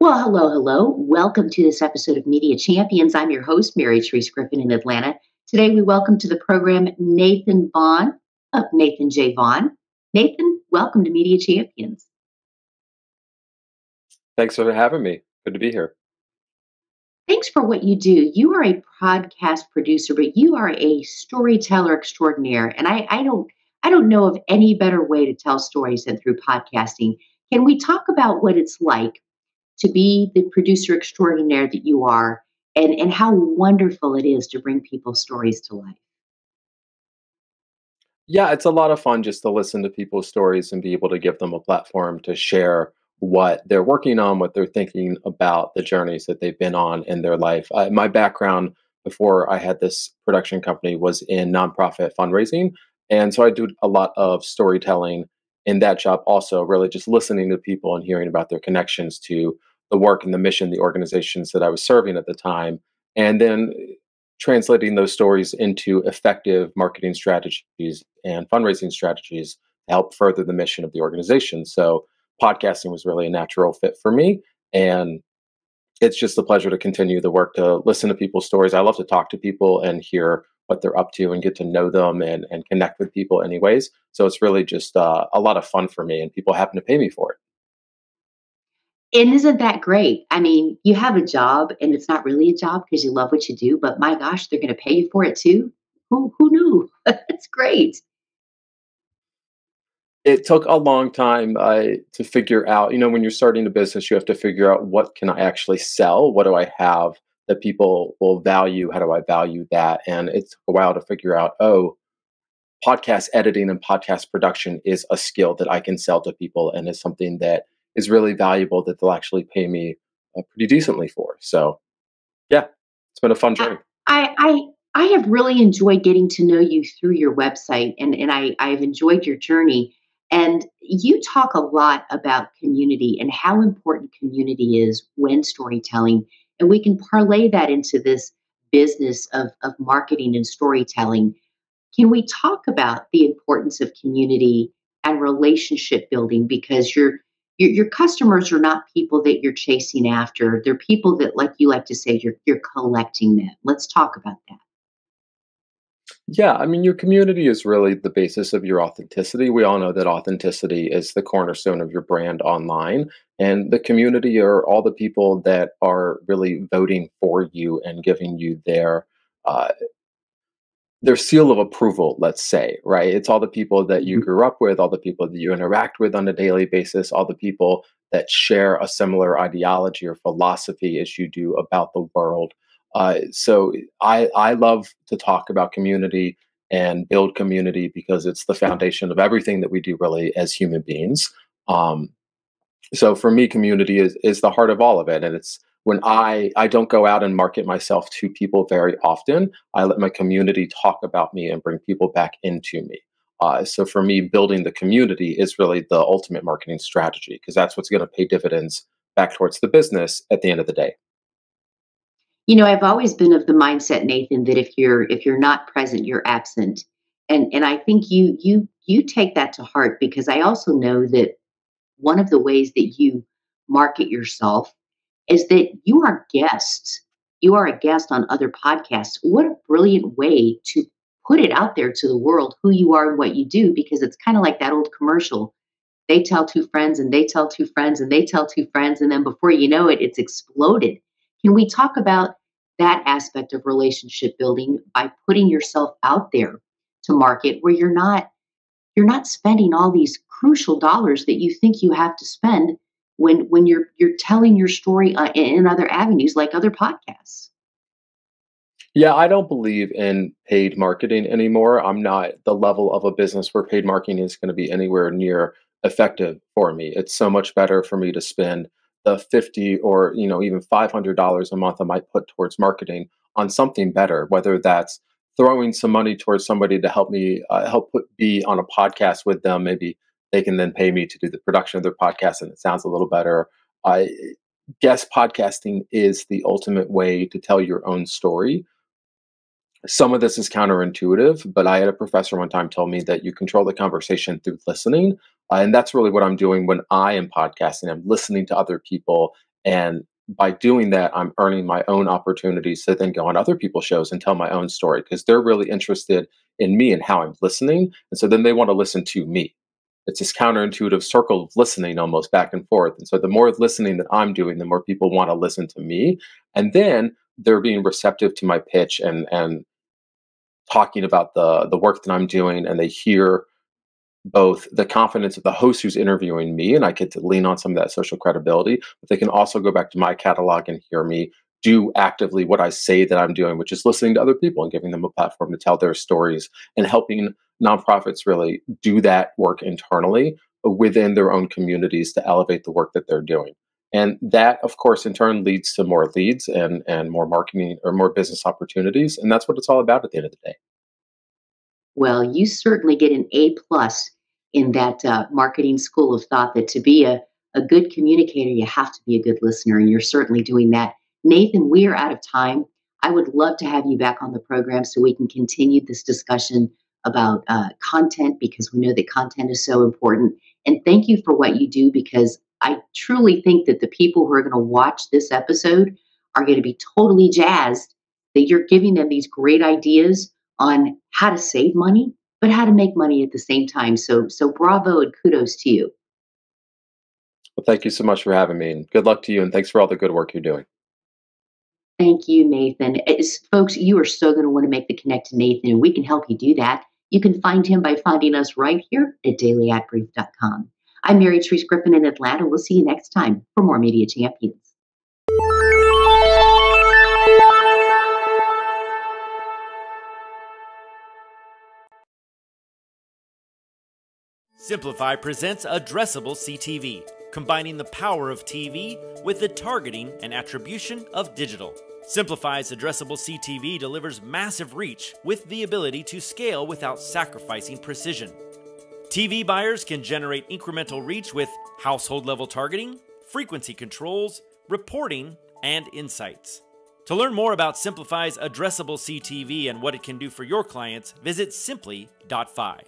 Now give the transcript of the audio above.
Well, hello, hello. Welcome to this episode of Media Champions. I'm your host, Mary Therese Griffin in Atlanta. Today, we welcome to the program Nathan Vaughan of Nathan J. Vaughan. Nathan, welcome to Media Champions. Thanks for having me. Good to be here. Thanks for what you do. You are a podcast producer, but you are a storyteller extraordinaire. And I don't know of any better way to tell stories than through podcasting. Can we talk about what it's like to be the producer extraordinaire that you are, and how wonderful it is to bring people's stories to life? Yeah, it's a lot of fun just to listen to people's stories and be able to give them a platform to share what they're working on, what they're thinking about, the journeys that they've been on in their life. My background before I had this production company was in nonprofit fundraising. And so I do a lot of storytelling in that job, also, really just listening to people and hearing about their connections to the work and the mission, the organizations that I was serving at the time. And then translating those stories into effective marketing strategies and fundraising strategies to help further the mission of the organization. So podcasting was really a natural fit for me. And it's just a pleasure to continue the work to listen to people's stories. I love to talk to people and hear what they're up to and get to know them and connect with people anyways. So it's really just a lot of fun for me, and people happen to pay me for it. And isn't that great? I mean, you have a job and it's not really a job because you love what you do, but my gosh, they're going to pay you for it too. Who knew? It's great. It took a long time to figure out, when you're starting a business, you have to figure out, what can I actually sell? What do I have that people will value? How do I value that? And it took a while to figure out, oh, podcast editing and podcast production is a skill that I can sell to people and is something that is really valuable that they'll actually pay me pretty decently for. So, yeah, it's been a fun I journey. I I I have really enjoyed getting to know you through your website, and I've enjoyed your journey. And you talk a lot about community and how important community is when storytelling. And we can parlay that into this business of marketing and storytelling. Can we talk about the importance of community and relationship building? Because your customers are not people that you're chasing after. They're people that, like you like to say, you're collecting them. Let's talk about that. Yeah, I mean, your community is really the basis of your authenticity. We all know that authenticity is the cornerstone of your brand online. And the community are all the people that are really voting for you and giving you uh, their seal of approval, let's say, right? It's all the people that you Mhm. grew up with, all the people that you interact with on a daily basis, all the people that share a similar ideology or philosophy as you do about the world. So I love to talk about community and build community because it's the foundation of everything that we do, really, as human beings. Um, so for me, community is the heart of all of it, and it's when I don't go out and market myself to people very often. I let my community talk about me and bring people back into me. So for me, building the community is really the ultimate marketing strategy, because that's what's going to pay dividends back towards the business at the end of the day. I've always been of the mindset, Nathan, that if you're not present, you're absent. And I think you take that to heart, because I also know that one of the ways that you market yourself is that you are guests. You are a guest on other podcasts. What a brilliant way to put it out there to the world who you are and what you do, because it's kind of like that old commercial. They tell two friends and they tell two friends and they tell two friends, and then before you know it, it's exploded. Can we talk about that aspect of relationship building by putting yourself out there to market, where you're not spending all these crucial dollars that you think you have to spend when you're telling your story in other avenues like other podcasts? Yeah, I don't believe in paid marketing anymore. I'm not the level of a business where paid marketing is going to be anywhere near effective for me. It's so much better for me to spend the 50 or even $500 a month I might put towards marketing on something better, whether that's throwing some money towards somebody to help me help put be on a podcast with them. Maybe they can then pay me to do the production of their podcast and it sounds a little better. I guess podcasting is the ultimate way to tell your own story. Some of this is counterintuitive, but I had a professor one time tell me that you control the conversation through listening. And that's really what I'm doing when I am podcasting. I'm listening to other people And by doing that, I'm earning my own opportunities to then go on other people's shows and tell my own story because they're really interested in me and how I'm listening. And so then they want to listen to me. It's this counterintuitive circle of listening almost back and forth. And so the more listening that I'm doing, the more people want to listen to me. And then they're being receptive to my pitch and talking about the work that I'm doing, and they hear both the confidence of the host who's interviewing me, and I get to lean on some of that social credibility, but they can also go back to my catalog and hear me do actively what I say that I'm doing, which is listening to other people and giving them a platform to tell their stories and helping nonprofits really do that work internally within their own communities to elevate the work that they're doing. And that, of course, in turn leads to more leads and more marketing or more business opportunities. And that's what it's all about at the end of the day. Well, you certainly get an A plus in that marketing school of thought that to be a good communicator, you have to be a good listener, and you're certainly doing that. Nathan, we are out of time. I would love to have you back on the program so we can continue this discussion about content because we know that content is so important. And thank you for what you do because I truly think that the people who are going to watch this episode are going to be totally jazzed that you're giving them these great ideas on how to save money, but how to make money at the same time. So bravo and kudos to you. Well, thank you so much for having me, and good luck to you, and thanks for all the good work you're doing. Thank you, Nathan. Folks, you are so going to want to make the connect to Nathan, and we can help you do that. You can find him by finding us right here at dailyadbrief.com. I'm Mary Therese Griffin in Atlanta. We'll see you next time for more Media Champions. Simplify presents Addressable CTV, combining the power of TV with the targeting and attribution of digital. Simplify's Addressable CTV delivers massive reach with the ability to scale without sacrificing precision. TV buyers can generate incremental reach with household-level targeting, frequency controls, reporting, and insights. To learn more about Simplify's Addressable CTV and what it can do for your clients, visit simply.fi.